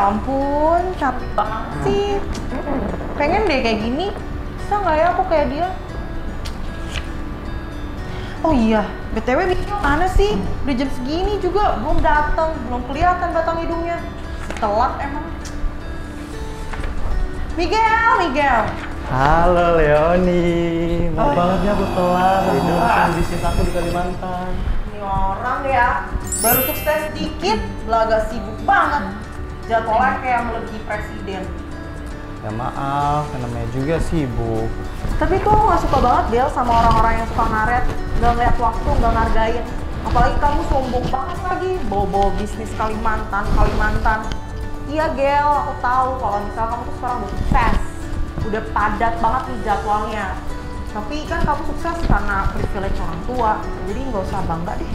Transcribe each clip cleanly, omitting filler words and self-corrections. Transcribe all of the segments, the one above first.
ampun, cantik banget sih. Pengen deh kayak gini. Bisa nggak ya aku kayak dia? Oh iya, BTW mana sih? Udah jam segini juga belum datang, belum kelihatan batang hidungnya. Telat emang. Miguel. Halo Leoni, maaf banget ya aku telat. Harus ngurusin bisnis aku di Kalimantan. Ini orang ya, baru sukses dikit, belaga sibuk banget. Jadwalnya kayak melebihi presiden. Ya maaf, namanya juga sibuk. Tapi kok nggak suka banget Del sama orang-orang yang suka ngaret, nggak ngeliat waktu, nggak ngargain. Apalagi kamu sombong banget lagi, bawa-bawa bisnis Kalimantan. Iya Gel, aku tahu kalau misalnya kamu tuh sekarang udah sukses, udah padat banget nih jadwalnya. Tapi kan kamu sukses karena privilege orang tua, jadi nggak usah bangga deh.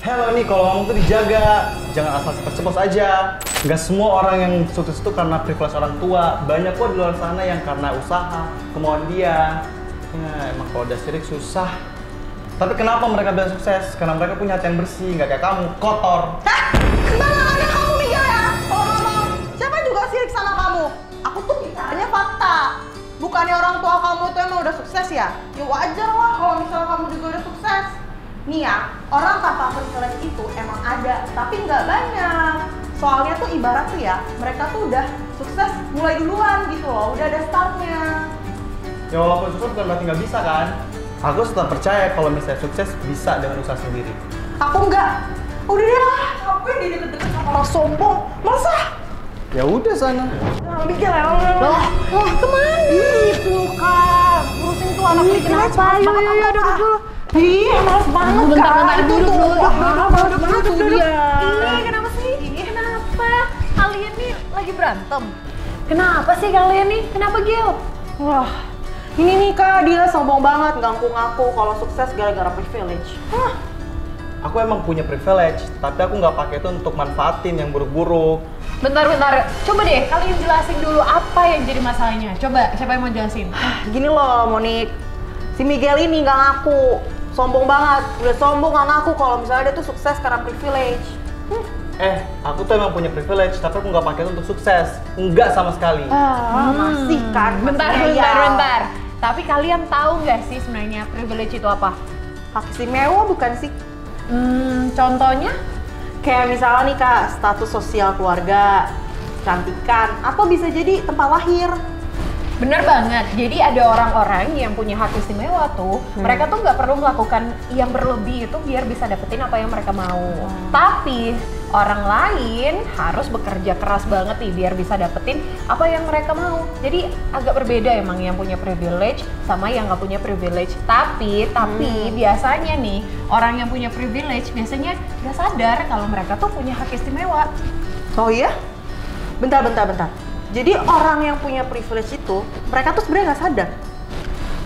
Hello nih, kalau ngomong tuh dijaga, jangan asal ceplos aja. Nggak semua orang yang sukses itu karena privilege orang tua. Banyak kok di luar sana yang karena usaha, kemauan dia. Ya emang kalau udah sirik susah. Tapi kenapa mereka bisa sukses? Karena mereka punya hati yang bersih, nggak kayak kamu, kotor. Hah? Sembarangan kamu Miguel ya? Kalau ngomong, siapa juga sirik sama kamu? Aku tuh bicaranya fakta. Bukannya orang tua kamu tuh emang udah sukses ya? Ya wajar lah kalau misalnya kamu juga udah sukses. Nih ya, orang tanpa privilege itu emang ada, tapi nggak banyak. Soalnya tuh ibarat tuh ya, mereka tuh udah sukses mulai duluan gitu loh, udah ada startnya. Ya walaupun sukses bukan berarti nggak bisa kan? Aku tetap percaya kalau misalnya sukses bisa dengan usaha sendiri. Aku nggak. Udah deh lah, aku yang deket-deket sama orang sombong. Masa? Ya udah sana. Nah, Miguel ya, loh, kemana? Itu Kak, ngurusin tuh anak ini kenapa? Iya, duduk. Ih, males banget Bentar, duduk dulu. Males banget tuh dia. Iya, kenapa sih? Kenapa? Kalian nih lagi berantem? Kenapa sih kalian nih? Kenapa Gil? Wah, ini nih Kak, dia sombong banget ngaku-ngaku kalau sukses gara-gara privilege. Hah? Aku emang punya privilege, tapi aku nggak pakai itu untuk manfaatin yang buruk-buruk. Bentar. Coba deh kalian jelasin dulu apa yang jadi masalahnya. Coba, siapa yang mau jelasin? Gini loh, Monik. Si Miguel ini nggak ngaku. Sombong banget. Udah sombong nggak ngaku kalau misalnya dia tuh sukses karena privilege. Aku tuh emang punya privilege, tapi aku nggak pakai itu untuk sukses. Enggak sama sekali. Masih kan? Bentar. Tapi kalian tahu nggak sih sebenarnya privilege itu apa? Hak istimewa bukan sih? Contohnya? Kayak misalnya nih Kak, status sosial keluarga, cantikan, atau bisa jadi tempat lahir. Bener banget, jadi ada orang-orang yang punya hak istimewa tuh, mereka tuh nggak perlu melakukan yang berlebih itu biar bisa dapetin apa yang mereka mau. Tapi orang lain harus bekerja keras banget nih biar bisa dapetin apa yang mereka mau. Jadi agak berbeda emang yang punya privilege sama yang nggak punya privilege. Tapi biasanya nih orang yang punya privilege biasanya nggak sadar kalau mereka tuh punya hak istimewa. Oh iya? Bentar. Jadi orang yang punya privilege itu, mereka tuh sebenarnya nggak sadar.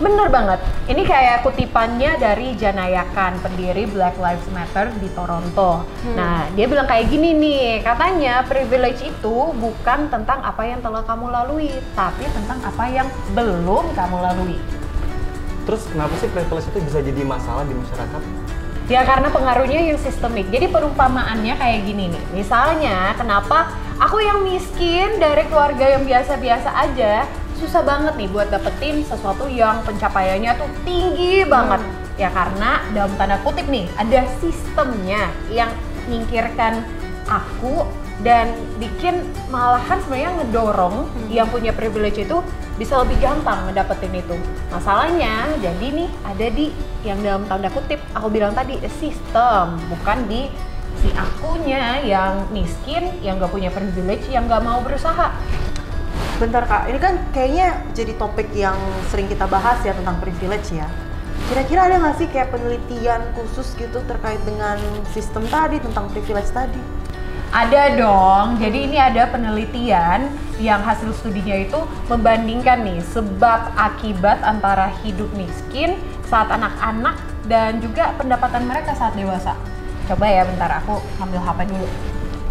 Bener banget. Ini kayak kutipannya dari Janayakan, pendiri Black Lives Matter di Toronto. Nah, dia bilang kayak gini nih, katanya privilege itu bukan tentang apa yang telah kamu lalui, tapi tentang apa yang belum kamu lalui. Terus kenapa sih privilege itu bisa jadi masalah di masyarakat? Ya karena pengaruhnya yang sistemik. Jadi perumpamaannya kayak gini nih. Misalnya, kenapa aku yang miskin dari keluarga yang biasa-biasa aja susah banget nih buat dapetin sesuatu yang pencapaiannya tuh tinggi banget. Ya karena dalam tanda kutip nih, ada sistemnya yang nyingkirkan aku dan bikin malahan sebenarnya ngedorong yang punya privilege itu bisa lebih gampang ngedapetin itu. Masalahnya jadi nih ada di yang dalam tanda kutip aku bilang tadi sistem, bukan di si akunya yang miskin, yang gak punya privilege, yang gak mau berusaha. Bentar Kak, ini kan kayaknya jadi topik yang sering kita bahas ya tentang privilege ya. Kira-kira ada nggak sih kayak penelitian khusus gitu terkait dengan sistem tadi, tentang privilege tadi? Ada dong, jadi ini ada penelitian yang hasil studinya itu membandingkan nih sebab akibat antara hidup miskin saat anak-anak dan juga pendapatan mereka saat dewasa. Coba ya bentar, aku ambil HP dulu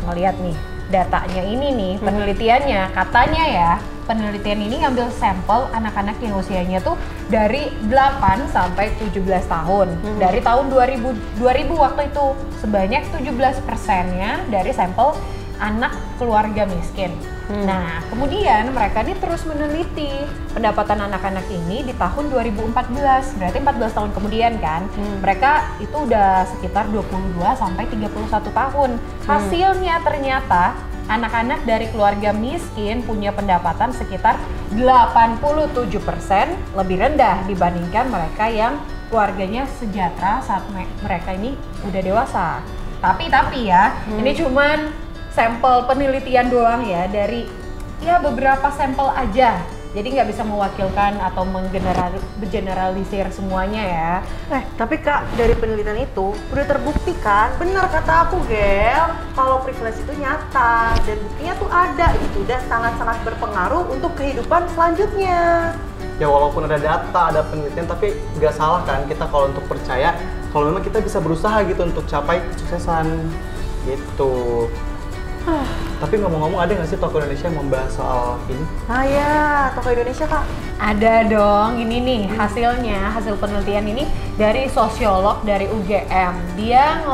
ngeliat nih datanya ini nih, penelitiannya katanya ya, penelitian ini ngambil sampel anak-anak yang usianya tuh dari 8 sampai 17 tahun. Dari tahun 2000 waktu itu sebanyak 17%-nya dari sampel anak keluarga miskin. Nah, kemudian mereka ini terus meneliti pendapatan anak-anak ini di tahun 2014, berarti 14 tahun kemudian kan. Mereka itu udah sekitar 22 sampai 31 tahun. Hasilnya ternyata anak-anak dari keluarga miskin punya pendapatan sekitar 87% lebih rendah dibandingkan mereka yang keluarganya sejahtera saat mereka ini udah dewasa. Tapi ya, ini cuman sampel penelitian doang ya, dari ya beberapa sampel aja. Jadi nggak bisa mewakilkan atau menggeneralisir semuanya ya. Tapi Kak, dari penelitian itu udah terbukti kan, benar kata aku Gel, kalau privilege itu nyata dan buktinya tuh ada gitu, dan sangat-sangat berpengaruh untuk kehidupan selanjutnya. Ya walaupun ada data, ada penelitian, tapi nggak salah kan kita kalau untuk percaya kalau memang kita bisa berusaha gitu untuk capai kesuksesan gitu. Tapi ngomong-ngomong, ada nggak sih toko Indonesia yang membahas soal ini? Nah ya, toko Indonesia Kak. Ada dong, ini nih hasilnya, hasil penelitian ini dari sosiolog dari UGM. Dia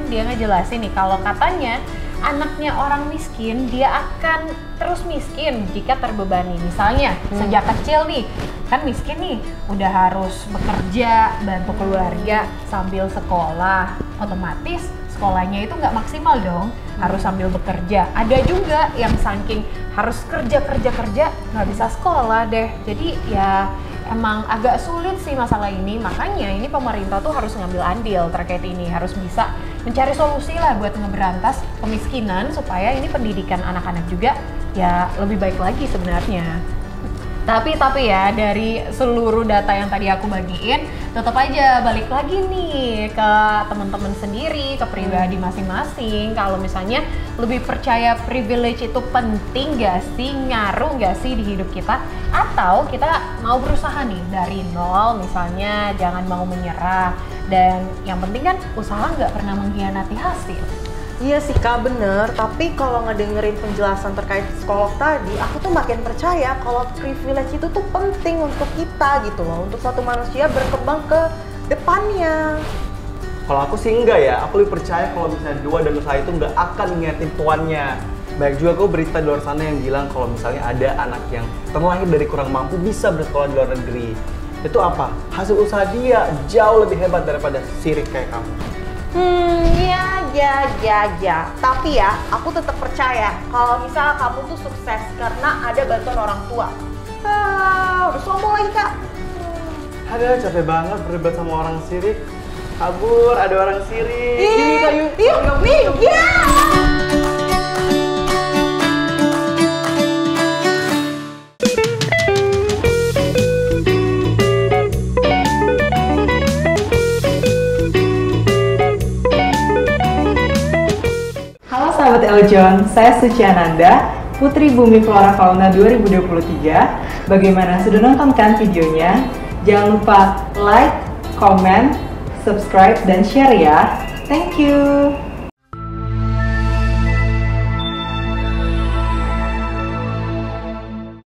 ngejelasin nih kalau katanya anaknya orang miskin, dia akan terus miskin jika terbebani. Misalnya sejak kecil nih, kan miskin nih, udah harus bekerja, bantu keluarga sambil sekolah, otomatis sekolahnya itu nggak maksimal dong, harus sambil bekerja. Ada juga yang saking harus kerja nggak bisa sekolah deh. Jadi ya emang agak sulit sih masalah ini, makanya ini pemerintah tuh harus ngambil andil terkait ini, harus bisa mencari solusi lah buat ngeberantas kemiskinan supaya ini pendidikan anak-anak juga ya lebih baik lagi sebenarnya. Tapi ya, dari seluruh data yang tadi aku bagiin, tetap aja balik lagi nih ke teman-teman sendiri, ke pribadi masing-masing. Kalau misalnya lebih percaya privilege itu penting gak sih, ngaruh gak sih di hidup kita, atau kita mau berusaha nih dari nol misalnya, jangan mau menyerah, dan yang penting kan usaha nggak pernah mengkhianati hasil. Iya sih Kak, bener. Tapi kalau ngedengerin penjelasan terkait psikolog tadi, aku tuh makin percaya kalau privilege itu tuh penting untuk kita gitu loh, untuk suatu manusia berkembang ke depannya. Kalau aku sih enggak ya, aku lebih percaya kalau misalnya dua dan usaha itu nggak akan ngingetin tuannya. Baik juga kok berita di luar sana yang bilang kalau misalnya ada anak yang terlahir dari kurang mampu bisa bersekolah di luar negeri. Itu apa? Hasil usaha dia jauh lebih hebat daripada sirik kayak kamu. Ya. Tapi ya, aku tetap percaya kalau misalnya kamu tuh sukses karena ada bantuan orang tua. Udah sombong lagi Kak. Ada capek banget berdebat sama orang sirik. Kabur, ada orang sirik. Yuk. Sahabat Eljon, saya Suci Ananda, Putri Bumi Flora Fauna 2023. Bagaimana, sudah nonton kan videonya? Jangan lupa like, comment, subscribe, dan share ya. Thank you!